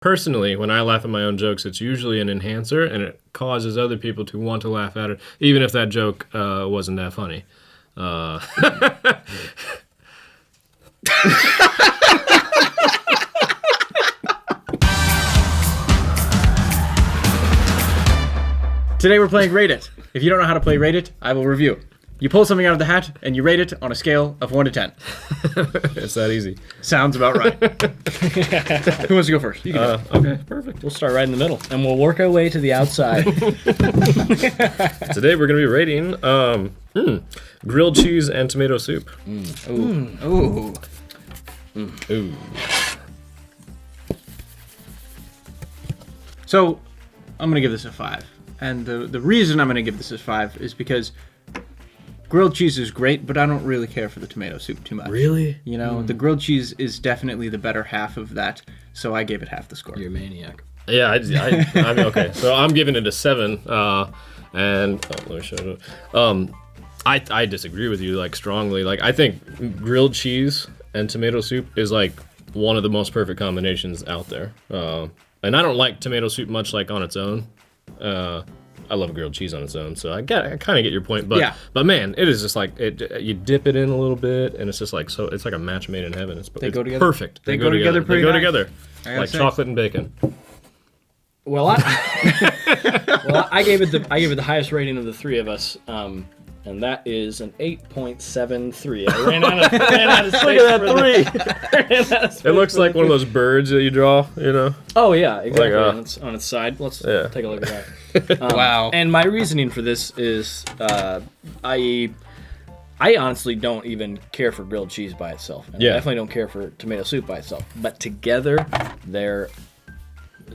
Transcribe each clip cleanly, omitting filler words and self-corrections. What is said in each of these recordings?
Personally, when I laugh at my own jokes, it's usually an enhancer, and it causes other people to want to laugh at it, even if that joke wasn't that funny. Today we're playing Rate It. If you don't know how to play Rate It, I will review. You pull something out of the hat, and you rate it on a scale of 1 to 10. It's that easy. Sounds about right. Who wants to go first? You can do it. Okay, perfect. We'll start right in the middle, and we'll work our way to the outside. Today we're going to be rating grilled cheese and tomato soup. Ooh. Ooh. So, I'm going to give this a 5. And the reason I'm going to give this a 5 is because grilled cheese is great, but I don't really care for the tomato soup too much. Really? You know, the grilled cheese is definitely the better half of that, so I gave it half the score. You're a maniac. Yeah, I mean, okay. So I'm giving it a 7, and let me show it. I disagree with you like strongly. Like I think grilled cheese and tomato soup is like one of the most perfect combinations out there. And I don't like tomato soup much like on its own. I love grilled cheese on its own, so I kind of get your point. But yeah. But man, it is just like you dip it in a little bit, and it's just like so. It's like a match made in heaven. It's go together. Perfect. They go together pretty They go nice. together like say. chocolate and bacon. Well, I gave it the highest rating of the three of us, and that is an 8.73. I ran out of space. Look at that 3. It looks like one of those birds that you draw, you know? Oh yeah, exactly. Like, on its side. Let's take a look at that. Wow. And my reasoning for this is, I honestly don't even care for grilled cheese by itself, and I definitely don't care for tomato soup by itself. But together, they're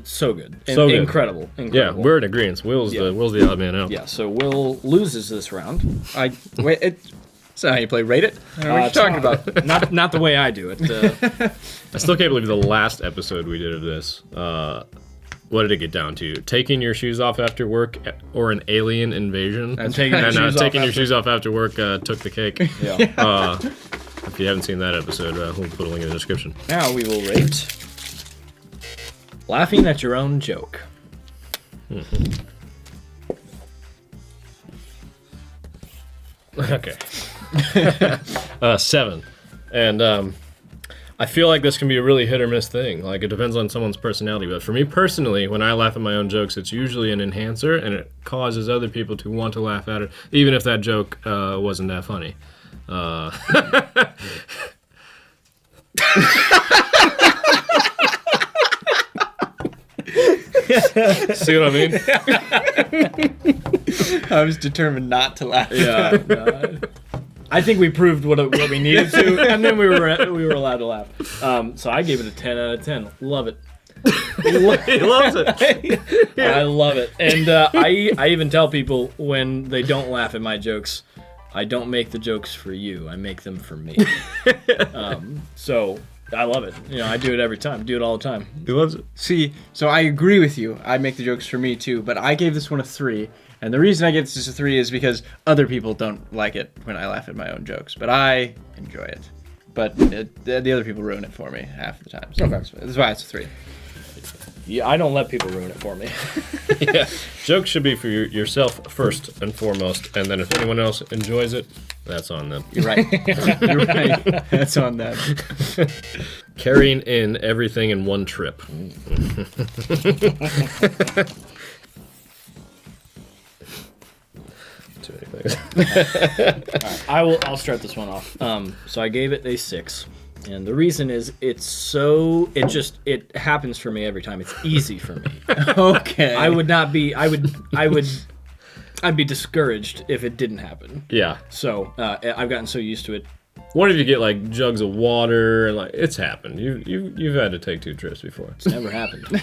so good, So good. Incredible. Yeah, we're in agreement. Will's the odd man out. Yeah. So Will loses this round. That's not how you play Rate It. I don't know what you're talking about. Not the way I do it. I still can't believe the last episode we did of this. What did it get down to? Taking your shoes off after work or an alien invasion? And taking your shoes off after work took the cake. Yeah. If you haven't seen that episode, we'll put a link in the description. Now we will rate laughing at your own joke. Okay. 7. And I feel like this can be a really hit or miss thing. Like it depends on someone's personality. But for me personally, when I laugh at my own jokes, it's usually an enhancer, and it causes other people to want to laugh at it, even if that joke wasn't that funny. See what I mean? I was determined not to laugh. Yeah. I think we proved what we needed to, and then we were allowed to laugh. So I gave it a 10 out of 10. Love it. He loves it. I love it. And I even tell people when they don't laugh at my jokes, I don't make the jokes for you. I make them for me. So I love it. You know, I do it every time. Do it all the time. He loves it. See, so I agree with you. I make the jokes for me too, but I gave this one a 3. And the reason I give this a 3 is because other people don't like it when I laugh at my own jokes, but I enjoy it. But the other people ruin it for me half the time. So that's why it's a 3. Yeah, I don't let people ruin it for me. Yeah, jokes should be for yourself first and foremost, and then if anyone else enjoys it, that's on them. You're right. You're right. That's on them. Carrying in everything in one trip. Too many things. All right, I'll start this one off. So I gave it a 6. And the reason is it happens for me every time. It's easy for me. Okay. I'd be discouraged if it didn't happen. Yeah. So I've gotten so used to it. What if you get like jugs of water and like it's happened? You've had to take 2 trips before. It's never happened.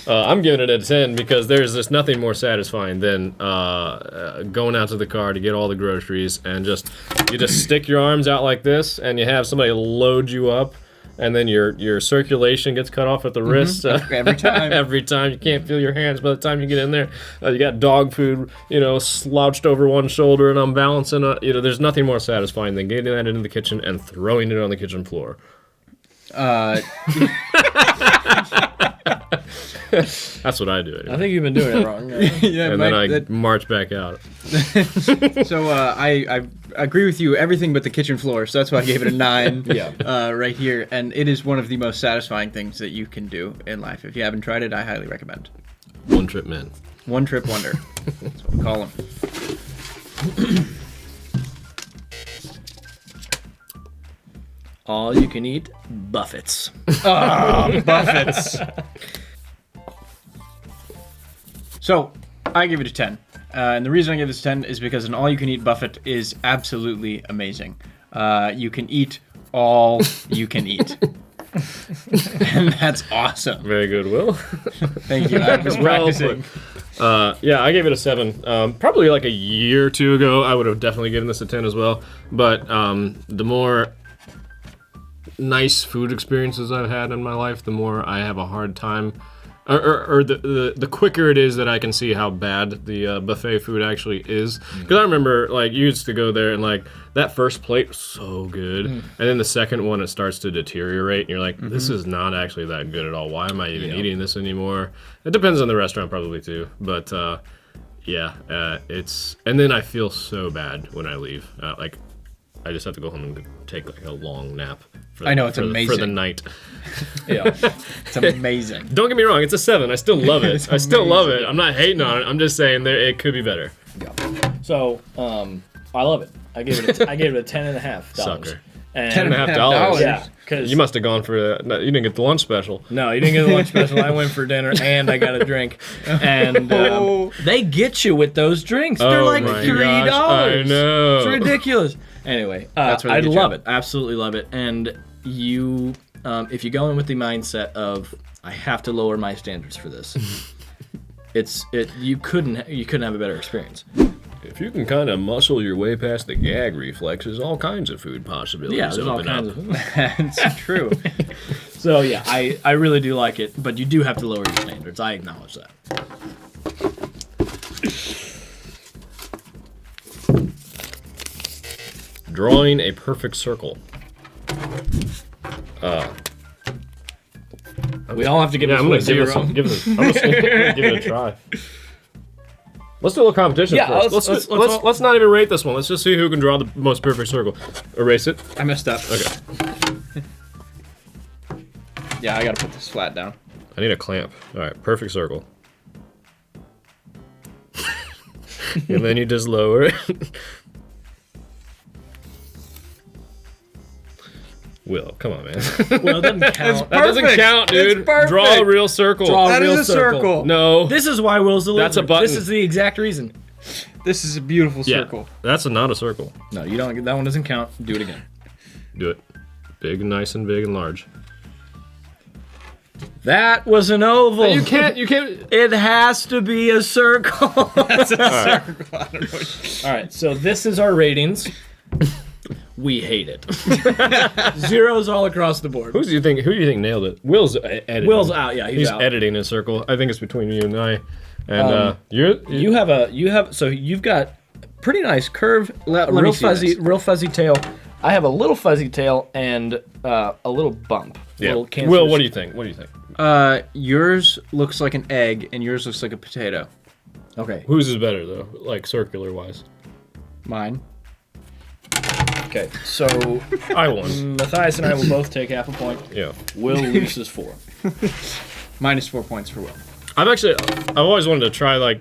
I'm giving it a 10 because there's just nothing more satisfying than going out to the car to get all the groceries and you just stick your arms out like this and you have somebody load you up, and then your circulation gets cut off at the wrist Every time. Every time you can't feel your hands by the time you get in there. You got dog food, slouched over one shoulder and I'm balancing. There's nothing more satisfying than getting that into the kitchen and throwing it on the kitchen floor. That's what I do. Anyway. I think you've been doing it wrong. Yeah, And then I march back out. So I agree with you everything but the kitchen floor. So that's why I gave it a 9. Yeah. Right here, and it is one of the most satisfying things that you can do in life. If you haven't tried it, I highly recommend. One trip man. One trip wonder. That's what we call them. All you can eat buffets. Buffets. So I give it a 10. And the reason I give this a 10 is because an all-you-can-eat buffet is absolutely amazing. You can eat all you can eat. And that's awesome. Very good, Will. Thank you. I was practicing. Yeah, I gave it a 7. Probably like a year or two ago, I would have definitely given this a 10 as well. But the more nice food experiences I've had in my life, the more I have a hard time, or the quicker it is that I can see how bad the buffet food actually is. Because I remember, like, you used to go there and, like, that first plate was so good, and then the second one, it starts to deteriorate, and you're like, this is not actually that good at all. Why am I even eating this anymore? It depends on the restaurant probably too, but yeah, it's, and then I feel so bad when I leave. Like, I just have to go home and take like a long nap. I know, it's amazing. For the night. Yeah. It's amazing. Don't get me wrong, it's a 7. I still love it. I still love it. I'm not hating on it. I'm just saying it could be better. Yeah. So, I love it. I gave it a 10.5 dollars. Sucker. And $10.5. Yeah, because You must have gone for you didn't get the lunch special. No, you didn't get the lunch special. I went for dinner and I got a drink. And they get you with those drinks. They're like my $3. gosh, I know. It's ridiculous. Anyway, That's where I they get love you. it. Absolutely love it. And you, if you go in with the mindset of I have to lower my standards for this, you couldn't have a better experience. If you can kind of muscle your way past the gag reflexes, all kinds of food possibilities Yeah, there's all open kinds up. of. That's true. So yeah, I really do like it, but you do have to lower your standards. I acknowledge that. Drawing a perfect circle. We all have to give Yeah, this I'm one gonna a give zero. I'm just gonna give it a try. Let's do a little competition Yeah, first. let's- Let's not even rate this one. Let's just see who can draw the most perfect circle. Erase it. I messed up. Okay. Yeah, I gotta put this flat down. I need a clamp. All right, perfect circle. And then you just lower it. Will, come on, man. Well, it doesn't count. That doesn't count, dude. It's perfect. Draw a real circle. Draw That real is a circle. No. This is why Will's the loser. That's a button. This is the exact reason. This is a beautiful Yeah, circle. that's not a circle. No, you don't. That one doesn't count. Do it again. Do it. Big and nice and big and large. That was an oval. You can't. It has to be a circle. That's a circle. All right, so this is our ratings. We hate it. Zeros all across the board. Who do you think nailed it? Will's editing. Will's out. Yeah, he's He's out. editing a circle. I think it's between you and I. And You've got pretty nice curve, me real see real fuzzy tail. I have a little fuzzy tail and a little bump. yeah. Little cancerous- Will, what do you think? What do you think? Yours looks like an egg, and yours looks like a potato. Okay. Whose is better though? Like circular wise. Mine. Okay. So I won. Matthias and I will both take half a point. Yeah. Will loses 4. Minus 4 points for Will. I've always wanted to try like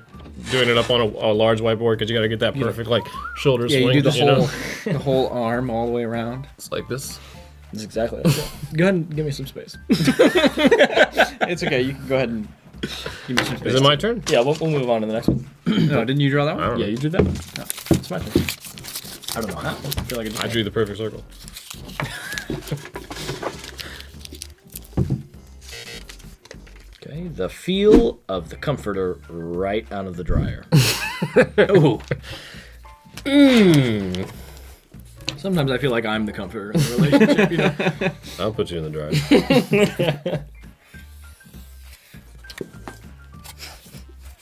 doing it up on a large whiteboard because you got to get that perfect like shoulder Yeah, swing. you do the know? the whole arm all the way around. It's like this. That's exactly what I said. Go ahead and give me some space. It's okay. You can go ahead and give me some space. Is it my turn? Yeah, we'll move on to the next one. No, didn't you draw that I one? don't Yeah, know. you did that one. No, it's my turn. I don't know how. I feel like I drew the perfect circle. Okay, the feel of the comforter right out of the dryer. Ooh. Sometimes I feel like I'm the comforter in the relationship, you know? I'll put you in the dryer.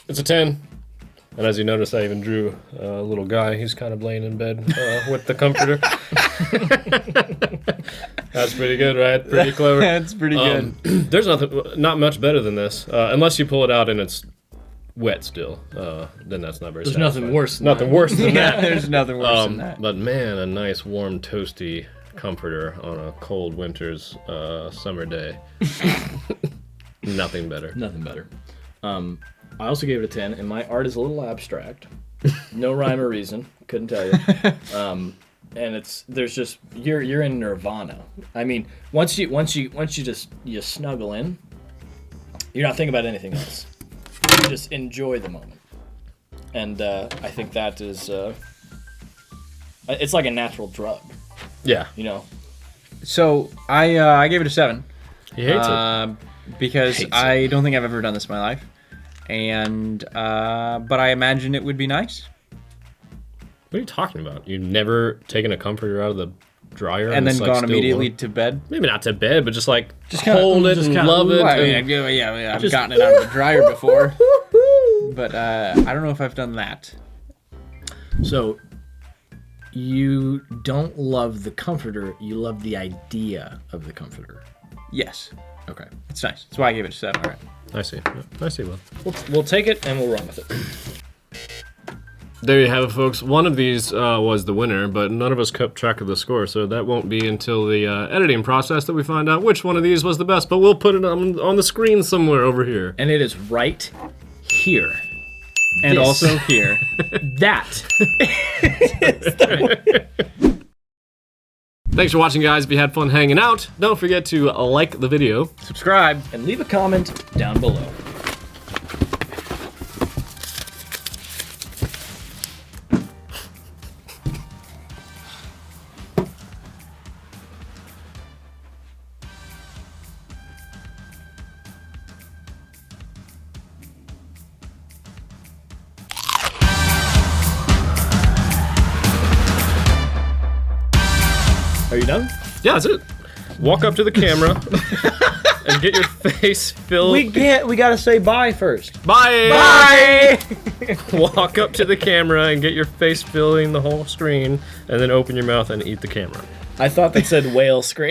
It's a 10. And as you notice, I even drew a little guy. He's kind of laying in bed with the comforter. That's pretty good, right? Pretty clever. That's pretty good. There's not much better than this, unless you pull it out and it's wet still. Then that's not very. There's satisfying. nothing worse. Than Nothing that. worse than Yeah, that. there's nothing worse than that. But man, a nice warm toasty comforter on a cold winter's summer day. Nothing better. Nothing better. I also gave it a 10, and my art is a little abstract. No rhyme or reason. Couldn't tell you. And there's just you're in nirvana. I mean, once you you snuggle in, you're not thinking about anything else. You just enjoy the moment. And I think that is it's like a natural drug, Yeah. you know. So I gave it a 7. He hates it. Because Hates I don't think I've ever done this in my life, and but I imagine it would be nice. What are you talking about? You've never taken a comforter out of the dryer And then it's, like, gone still immediately warm? to bed. Maybe not to bed, but just like kinda- hold it just and kinda- love it. Well, I and- mean, yeah, I've gotten it out of the dryer before, but I don't know if I've done that. So you don't love the comforter, you love the idea of the comforter. Yes, Okay. it's nice. That's why I gave it a 7. All right. I see. Yeah, I see. Well, We'll take it and we'll run with it. there you have it, folks. One of these was the winner, but none of us kept track of the score, so that won't be until the editing process that we find out which one of these was the best. But we'll put it on the screen somewhere over here. And it is right here. And This. also here. That. Thanks for watching, guys. If you had fun hanging out, don't forget to like the video. Subscribe. And leave a comment down below. Are you done? Yeah, that's it. Walk up to the camera and get your face filled. We gotta say bye first. Bye! Walk up to the camera and get your face filling the whole screen, and then open your mouth and eat the camera. I thought that said whale scream.